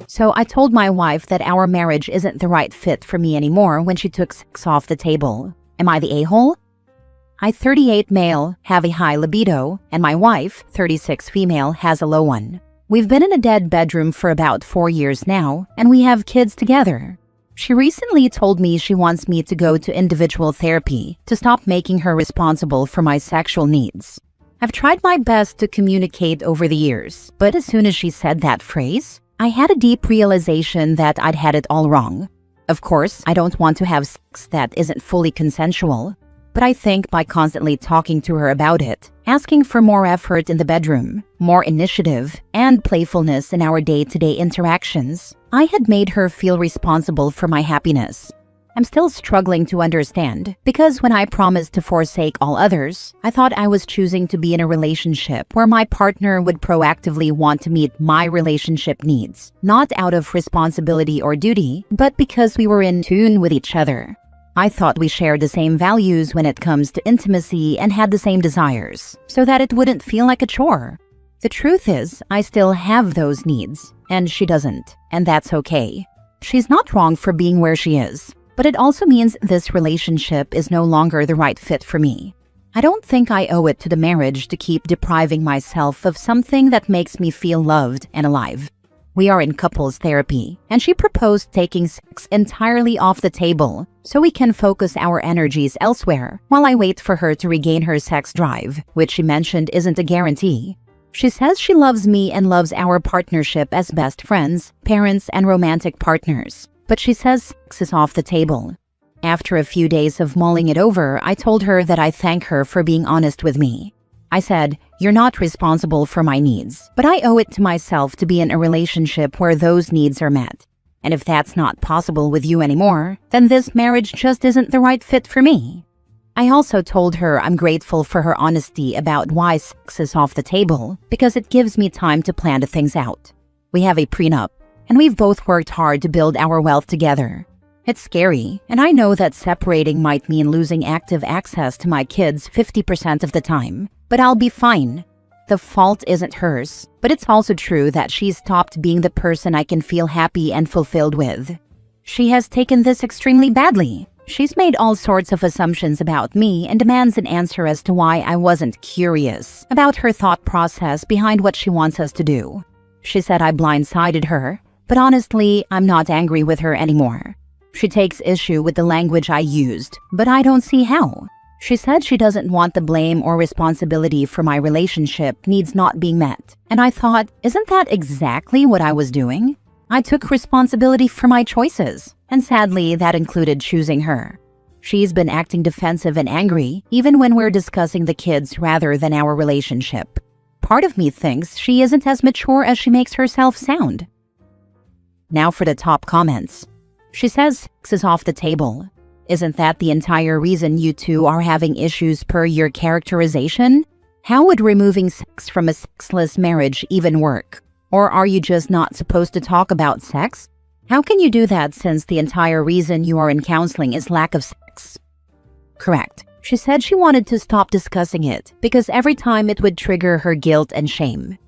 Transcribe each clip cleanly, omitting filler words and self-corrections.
So I told my wife that our marriage isn't the right fit for me anymore when she took sex off the table. Am I the a-hole? I, 38 male, have a high libido, and my wife, 36 female, has a low one. We've been in a dead bedroom for about 4 years now, and we have kids together. She recently told me she wants me to go to individual therapy to stop making her responsible for my sexual needs. I've tried my best to communicate over the years, but as soon as she said that phrase, I had a deep realization that I'd had it all wrong. Of course, I don't want to have sex that isn't fully consensual, but I think by constantly talking to her about it, asking for more effort in the bedroom, more initiative, and playfulness in our day-to-day interactions, I had made her feel responsible for my happiness. I'm still struggling to understand, because when I promised to forsake all others, I thought I was choosing to be in a relationship where my partner would proactively want to meet my relationship needs, not out of responsibility or duty, but because we were in tune with each other. I thought we shared the same values when it comes to intimacy and had the same desires, so that it wouldn't feel like a chore. The truth is, I still have those needs, and she doesn't, and that's okay. She's not wrong for being where she is, but it also means this relationship is no longer the right fit for me. I don't think I owe it to the marriage to keep depriving myself of something that makes me feel loved and alive. We are in couples therapy, and she proposed taking sex entirely off the table so we can focus our energies elsewhere while I wait for her to regain her sex drive, which she mentioned isn't a guarantee. She says she loves me and loves our partnership as best friends, parents, and romantic partners, but she says sex is off the table. After a few days of mulling it over, I told her that I thank her for being honest with me. I said, "You're not responsible for my needs, but I owe it to myself to be in a relationship where those needs are met. And if that's not possible with you anymore, then this marriage just isn't the right fit for me." I also told her I'm grateful for her honesty about why sex is off the table, because it gives me time to plan the things out. We have a prenup, and we've both worked hard to build our wealth together. It's scary, and I know that separating might mean losing active access to my kids 50% of the time, but I'll be fine. The fault isn't hers, but it's also true that she's stopped being the person I can feel happy and fulfilled with. She has taken this extremely badly. She's made all sorts of assumptions about me and demands an answer as to why I wasn't curious about her thought process behind what she wants us to do. She said I blindsided her, but honestly, I'm not angry with her anymore. She takes issue with the language I used, but I don't see how. She said she doesn't want the blame or responsibility for my relationship needs not being met. And I thought, isn't that exactly what I was doing? I took responsibility for my choices, and sadly, that included choosing her. She's been acting defensive and angry, even when we're discussing the kids rather than our relationship. Part of me thinks she isn't as mature as she makes herself sound. Now for the top comments. She says sex is off the table. Isn't that the entire reason you two are having issues per your characterization? How would removing sex from a sexless marriage even work? Or are you just not supposed to talk about sex? How can you do that since the entire reason you are in counseling is lack of sex? Correct. She said she wanted to stop discussing it because every time it would trigger her guilt and shame.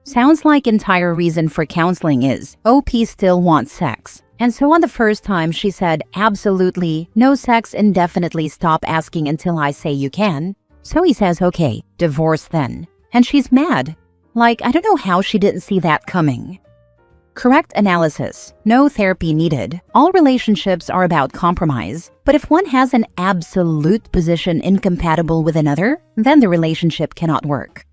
Sounds like entire reason for counseling is OP still wants sex. And so on the first time she said, absolutely, no sex indefinitely, stop asking until I say you can. So he says, okay, divorce then. And she's mad. Like, I don't know how she didn't see that coming. Correct analysis. No therapy needed. All relationships are about compromise. But if one has an absolute position incompatible with another, then the relationship cannot work.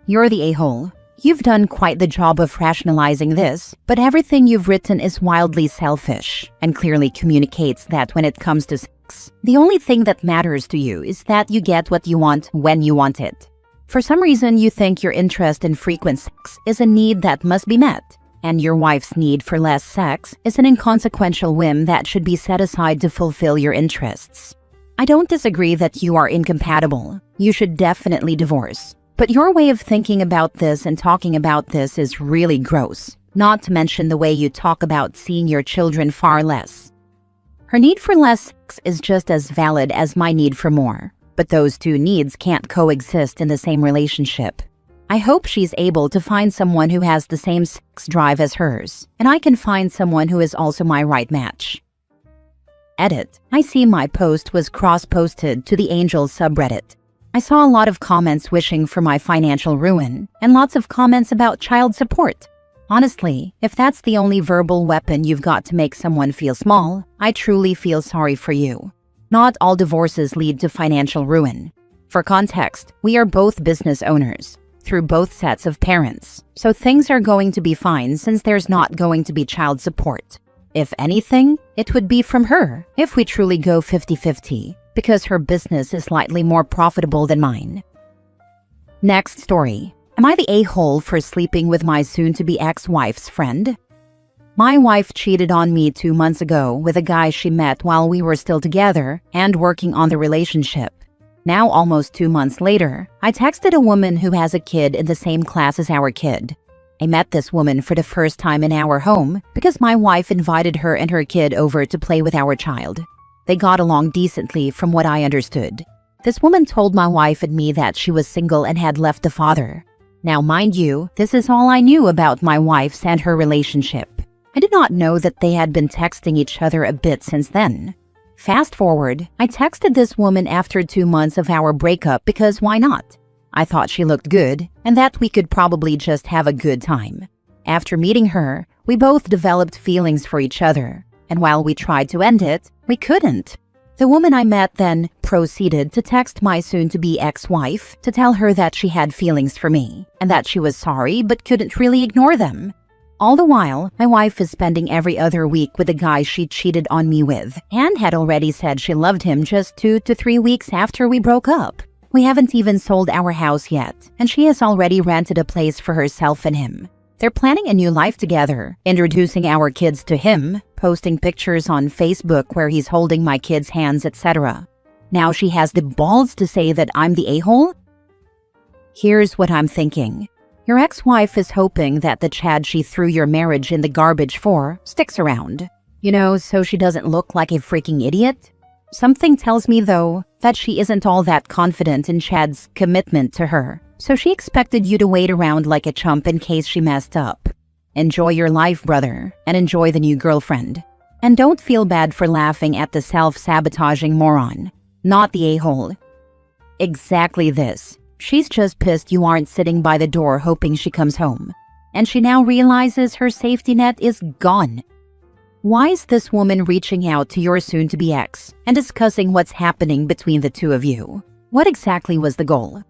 You're the a-hole. You've done quite the job of rationalizing this, but everything you've written is wildly selfish and clearly communicates that when it comes to sex, the only thing that matters to you is that you get what you want when you want it. For some reason, you think your interest in frequent sex is a need that must be met, and your wife's need for less sex is an inconsequential whim that should be set aside to fulfill your interests. I don't disagree that you are incompatible. You should definitely divorce. But your way of thinking about this and talking about this is really gross, not to mention the way you talk about seeing your children far less. Her need for less sex is just as valid as my need for more, but those two needs can't coexist in the same relationship. I hope she's able to find someone who has the same sex drive as hers, and I can find someone who is also my right match. Edit. I see my post was cross-posted to the Angel subreddit. I saw a lot of comments wishing for my financial ruin, and lots of comments about child support. Honestly, if that's the only verbal weapon you've got to make someone feel small, I truly feel sorry for you. Not all divorces lead to financial ruin. For context, we are both business owners, through both sets of parents, so things are going to be fine since there's not going to be child support. If anything, it would be from her, if we truly go 50-50, because her business is slightly more profitable than mine. Next story. Am I the a-hole for sleeping with my soon-to-be ex-wife's friend? My wife cheated on me 2 months ago with a guy she met while we were still together and working on the relationship. Now, almost 2 months later, I texted a woman who has a kid in the same class as our kid. I met this woman for the first time in our home because my wife invited her and her kid over to play with our child. They got along decently from what I understood. This woman told my wife and me that she was single and had left the father. Now, mind you, this is all I knew about my wife's and her relationship. I did not know that they had been texting each other a bit since then. Fast forward, I texted this woman after 2 months of our breakup because why not? I thought she looked good and that we could probably just have a good time. After meeting her, we both developed feelings for each other, and while we tried to end it, we couldn't. The woman I met then proceeded to text my soon-to-be ex-wife to tell her that she had feelings for me and that she was sorry but couldn't really ignore them. All the while, my wife is spending every other week with the guy she cheated on me with and had already said she loved him just 2 to 3 weeks after we broke up. We haven't even sold our house yet, and she has already rented a place for herself and him. They're planning a new life together, introducing our kids to him, posting pictures on Facebook where he's holding my kids' hands, etc. Now she has the balls to say that I'm the a-hole? Here's what I'm thinking. Your ex-wife is hoping that the Chad she threw your marriage in the garbage for sticks around. You know, so she doesn't look like a freaking idiot? Something tells me, though, that she isn't all that confident in Chad's commitment to her, so she expected you to wait around like a chump in case she messed up. Enjoy your life, brother, and enjoy the new girlfriend. And don't feel bad for laughing at the self-sabotaging moron, not the a-hole. Exactly this. She's just pissed you aren't sitting by the door hoping she comes home, and she now realizes her safety net is gone. Why is this woman reaching out to your soon-to-be ex and discussing what's happening between the two of you? What exactly was the goal?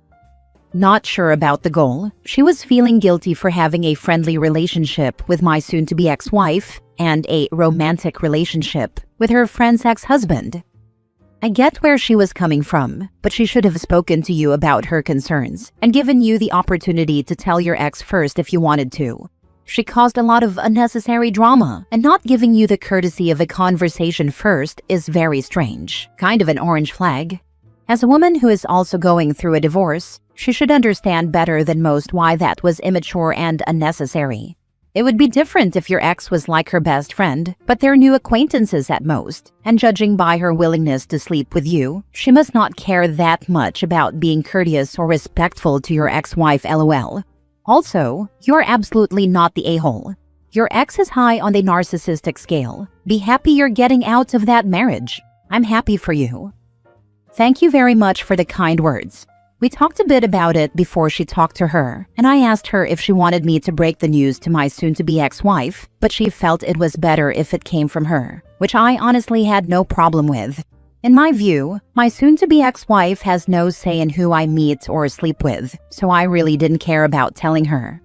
Not sure about the goal. She was feeling guilty for having a friendly relationship with my soon-to-be ex-wife and a romantic relationship with her friend's ex-husband. I get where she was coming from, but she should have spoken to you about her concerns and given you the opportunity to tell your ex first if you wanted to. She caused a lot of unnecessary drama, and not giving you the courtesy of a conversation first is very strange. Kind of an orange flag. As a woman who is also going through a divorce, she should understand better than most why that was immature and unnecessary. It would be different if your ex was like her best friend, but they're new acquaintances at most, and judging by her willingness to sleep with you, she must not care that much about being courteous or respectful to your ex-wife, lol. Also, you're absolutely not the a-hole. Your ex is high on the narcissistic scale. Be happy you're getting out of that marriage. I'm happy for you. Thank you very much for the kind words. We talked a bit about it before she talked to her, and I asked her if she wanted me to break the news to my soon-to-be ex-wife, but she felt it was better if it came from her, which I honestly had no problem with. In my view, my soon-to-be ex-wife has no say in who I meet or sleep with, so I really didn't care about telling her.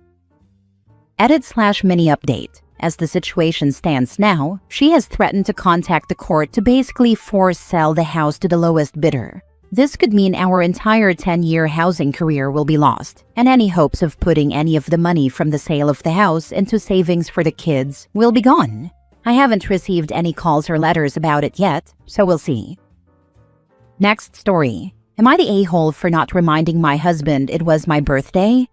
Edit/mini update. As the situation stands now, she has threatened to contact the court to basically force sell the house to the lowest bidder. This could mean our entire 10-year housing career will be lost, and any hopes of putting any of the money from the sale of the house into savings for the kids will be gone. I haven't received any calls or letters about it yet, so we'll see. Next story. Am I the a-hole for not reminding my husband it was my birthday?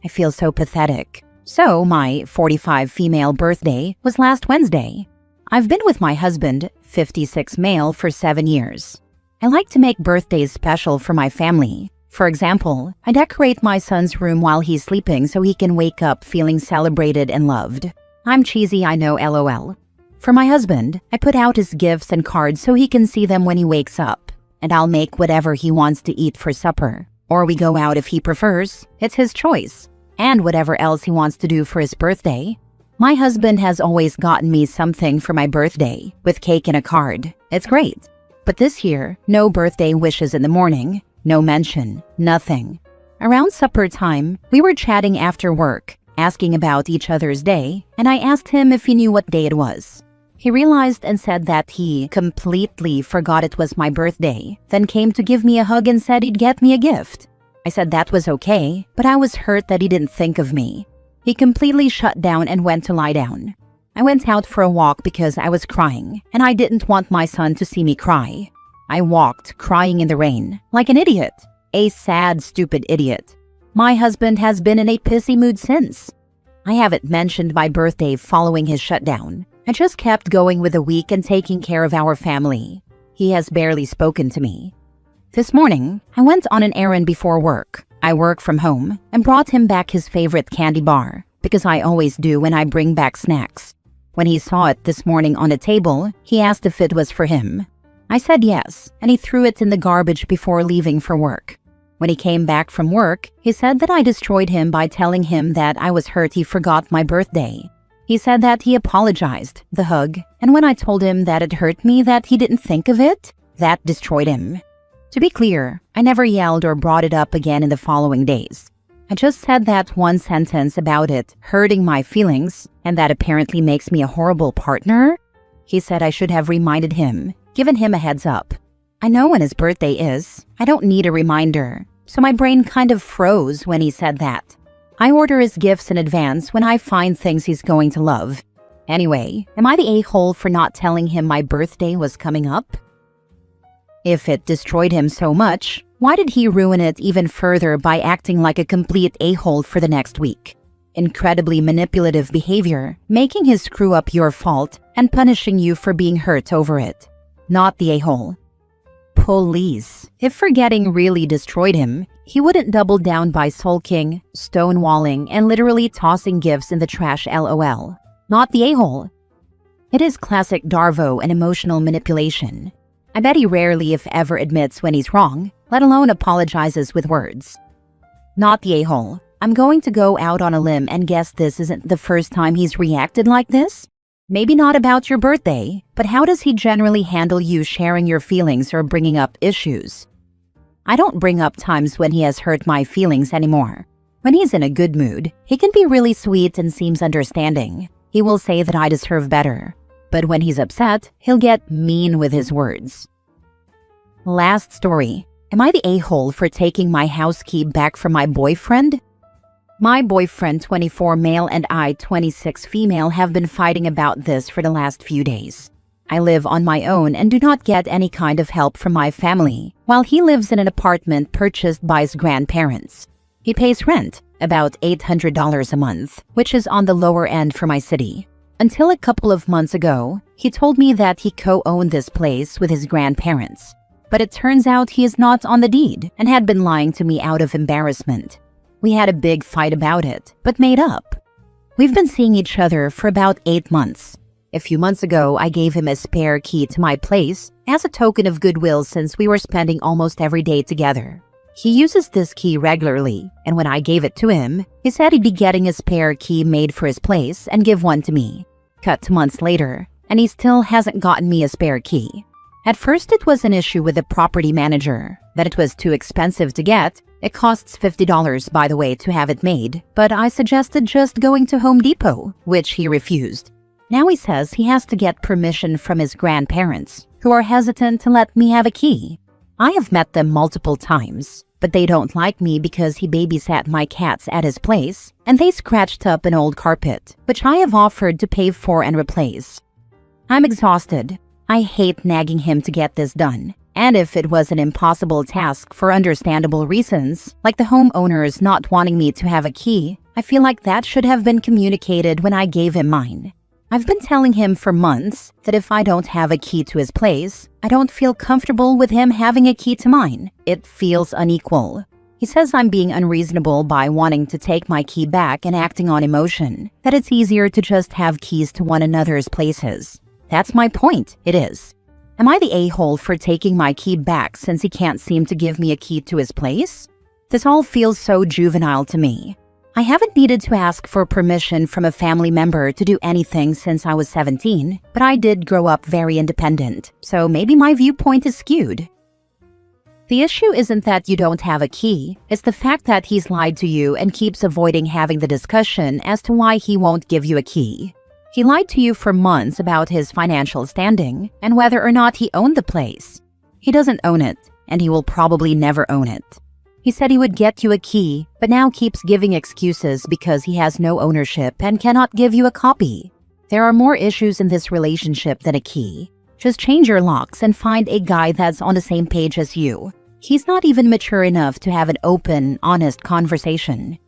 I feel so pathetic. So, my 45 female birthday was last Wednesday. I've been with my husband, 56 male, for 7 years. I like to make birthdays special for my family. For example, I decorate my son's room while he's sleeping so he can wake up feeling celebrated and loved. I'm cheesy, I know, LOL. For my husband, I put out his gifts and cards so he can see them when he wakes up, and I'll make whatever he wants to eat for supper. Or we go out if he prefers. It's his choice. And whatever else he wants to do for his birthday. My husband has always gotten me something for my birthday, with cake and a card. It's great. But this year, no birthday wishes in the morning, no mention, nothing. Around supper time, we were chatting after work, asking about each other's day, and I asked him if he knew what day it was. He realized and said that he completely forgot it was my birthday, then came to give me a hug and said he'd get me a gift. I said that was okay, but I was hurt that he didn't think of me. He completely shut down and went to lie down. I went out for a walk because I was crying, and I didn't want my son to see me cry. I walked, crying in the rain, like an idiot. A sad, stupid idiot. My husband has been in a pissy mood since. I haven't mentioned my birthday following his shutdown. I just kept going with the week and taking care of our family. He has barely spoken to me. This morning, I went on an errand before work. I work from home and brought him back his favorite candy bar, because I always do when I bring back snacks. When he saw it this morning on the table, he asked if it was for him. I said yes, and he threw it in the garbage before leaving for work. When he came back from work, he said that I destroyed him by telling him that I was hurt he forgot my birthday. He said that he apologized, the hug, and when I told him that it hurt me that he didn't think of it, that destroyed him. To be clear, I never yelled or brought it up again in the following days. I just said that one sentence about it hurting my feelings, and that apparently makes me a horrible partner. He said I should have reminded him, given him a heads up. I know when his birthday is. I don't need a reminder. So my brain kind of froze when he said that. I order his gifts in advance when I find things he's going to love. Anyway, am I the a-hole for not telling him my birthday was coming up? If it destroyed him so much, why did he ruin it even further by acting like a complete a-hole for the next week? Incredibly manipulative behavior, making his screw up your fault and punishing you for being hurt over it. Not the a-hole. Police. If forgetting really destroyed him, he wouldn't double down by sulking, stonewalling, and literally tossing gifts in the trash LOL. Not the a-hole. It is classic Darvo and emotional manipulation. I bet he rarely if ever admits when he's wrong, let alone apologizes with words. Not the a-hole. I'm going to go out on a limb and guess this isn't the first time he's reacted like this. Maybe not about your birthday, but how does he generally handle you sharing your feelings or bringing up issues? I don't bring up times when he has hurt my feelings anymore. When he's in a good mood, he can be really sweet and seems understanding. He will say that I deserve better. But when he's upset, he'll get mean with his words. Last story. Am I the a-hole for taking my house key back from my boyfriend? My boyfriend, 24 male, and I, 26 female, have been fighting about this for the last few days. I live on my own and do not get any kind of help from my family, while he lives in an apartment purchased by his grandparents. He pays rent, about $800 a month, which is on the lower end for my city. Until a couple of months ago, he told me that he co-owned this place with his grandparents. But it turns out he is not on the deed and had been lying to me out of embarrassment. We had a big fight about it, but made up. We've been seeing each other for about 8 months. A few months ago, I gave him a spare key to my place as a token of goodwill since we were spending almost every day together. He uses this key regularly, and when I gave it to him, he said he'd be getting a spare key made for his place and give one to me. Cut to months later, and he still hasn't gotten me a spare key. At first, it was an issue with the property manager, that it was too expensive to get. It costs $50, by the way, to have it made, but I suggested just going to Home Depot, which he refused. Now he says he has to get permission from his grandparents, who are hesitant to let me have a key. I have met them multiple times, but they don't like me because he babysat my cats at his place, and they scratched up an old carpet, which I have offered to pay for and replace. I'm exhausted. I hate nagging him to get this done. And if it was an impossible task for understandable reasons, like the homeowners not wanting me to have a key, I feel like that should have been communicated when I gave him mine. I've been telling him for months that if I don't have a key to his place, I don't feel comfortable with him having a key to mine. It feels unequal. He says I'm being unreasonable by wanting to take my key back and acting on emotion, that it's easier to just have keys to one another's places. That's my point, it is. Am I the a-hole for taking my key back since he can't seem to give me a key to his place? This all feels so juvenile to me. I haven't needed to ask for permission from a family member to do anything since I was 17, but I did grow up very independent, so maybe my viewpoint is skewed. The issue isn't that you don't have a key, it's the fact that he's lied to you and keeps avoiding having the discussion as to why he won't give you a key. He lied to you for months about his financial standing and whether or not he owned the place. He doesn't own it, and he will probably never own it. He said he would get you a key, but now keeps giving excuses because he has no ownership and cannot give you a copy. There are more issues in this relationship than a key. Just change your locks and find a guy that's on the same page as you. He's not even mature enough to have an open, honest conversation.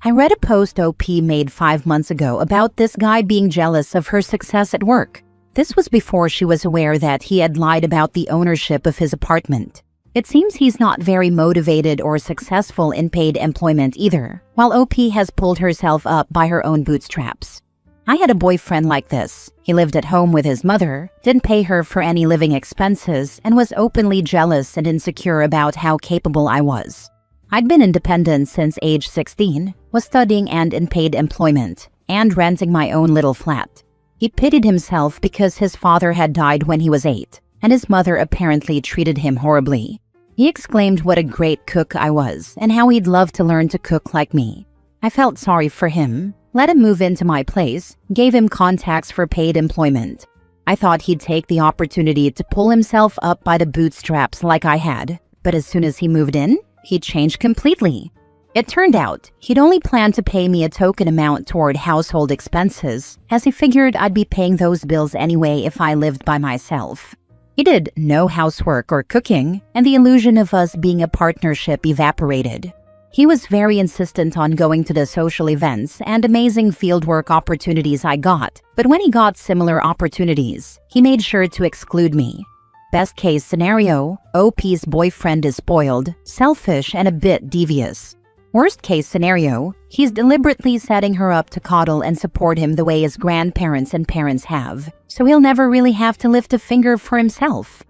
I read a post OP made 5 months ago about this guy being jealous of her success at work. This was before she was aware that he had lied about the ownership of his apartment. It seems he's not very motivated or successful in paid employment either, while OP has pulled herself up by her own bootstraps. I had a boyfriend like this. He lived at home with his mother, didn't pay her for any living expenses, and was openly jealous and insecure about how capable I was. I'd been independent since age 16, was studying and in paid employment, and renting my own little flat. He pitied himself because his father had died when he was 8, and his mother apparently treated him horribly. He exclaimed what a great cook I was, and how he'd love to learn to cook like me. I felt sorry for him, let him move into my place, gave him contacts for paid employment. I thought he'd take the opportunity to pull himself up by the bootstraps like I had, but as soon as he moved in, he changed completely. It turned out he'd only planned to pay me a token amount toward household expenses, as he figured I'd be paying those bills anyway if I lived by myself. He did no housework or cooking, and the illusion of us being a partnership evaporated. He was very insistent on going to the social events and amazing fieldwork opportunities I got, but when he got similar opportunities, he made sure to exclude me. Best case scenario, OP's boyfriend is spoiled, selfish, and a bit devious. Worst case scenario, he's deliberately setting her up to coddle and support him the way his grandparents and parents have, so he'll never really have to lift a finger for himself.